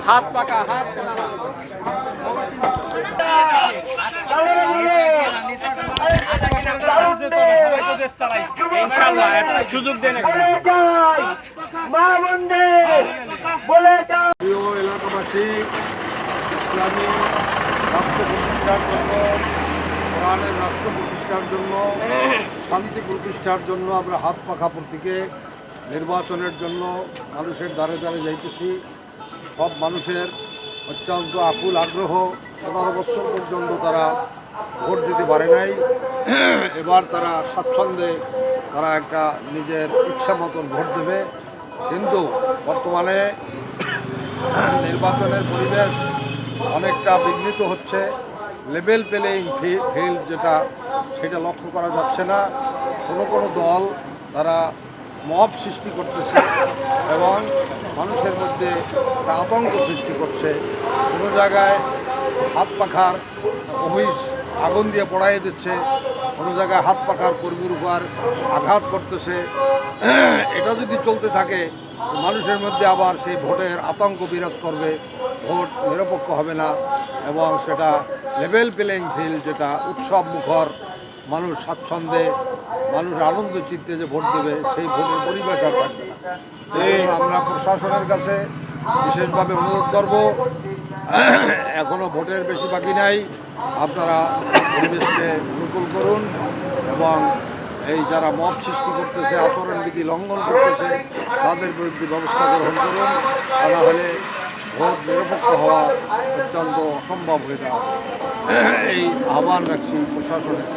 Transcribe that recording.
হাত পাকা হাত ইনশাআল্লাহ একটা সুযোগ দেন মা বন্দে বলে যাও। প্রিয় এলাকাবাসী, ইসলামী রাষ্ট্র প্রতিষ্ঠার জন্য, কোরআনের রাষ্ট্র প্রতিষ্ঠার জন্য, শান্তি প্রতিষ্ঠার জন্য আমরা হাত পাখা প্রতীকে নির্বাচনের জন্য মানুষের দ্বারে দ্বারে যাইতেছি। সব মানুষের অত্যন্ত আকুল আগ্রহ। 15 বছর পর্যন্ত তারা ভোট দিতে পারে নাই। এবার তারা স্বাচ্ছন্দ্যে তারা একটা নিজের ইচ্ছা মতন ভোট দেবে। কিন্তু বর্তমানে নির্বাচনের পরিবেশ অনেকটা বিঘ্নিত হচ্ছে। লেভেল প্লেইং ফিল্ড যেটা, সেটা লক্ষ্য করা যাচ্ছে না। কোনো দল তারা মব সৃষ্টি করতেছে এবং মানুষের মধ্যে একটা আতঙ্ক সৃষ্টি করছে। কোনো জায়গায় হাত পাখার অফিস আগুন দিয়ে পড়াই দিচ্ছে, কোনো জায়গায় হাত পাখার কর্মীর উপর আঘাত করতেছে। এটা যদি চলতে থাকে মানুষের মধ্যে আবার সেই ভোটের আতঙ্ক বিরাজ করবে, ভোট নিরপেক্ষ হবে না এবং সেটা লেভেল প্লেইং ফিল্ড যেটা উৎসব মুখর, মানুষ স্বাচ্ছন্দ্যে মানুষ আনন্দ চিত্তে যে ভোট দেবে সেই ভোটের পরিবেশ আর থাকবে না। আমরা প্রশাসনের কাছে বিশেষভাবে অনুরোধ করব, এখনও ভোটের বেশি বাকি নাই, আপনারা পরিবেশকে অনুকূল করুন এবং এই যারা মব সৃষ্টি করতেছে, আচরণবিধি লঙ্ঘন করতেছে, তাদের বিরুদ্ধে ব্যবস্থা গ্রহণ করুন। তা না হলে ভোট নিরপেক্ষ হওয়া অত্যন্ত অসম্ভব হয়ে দাঁড়াবে। এই আহ্বান রাখছি প্রশাসনের।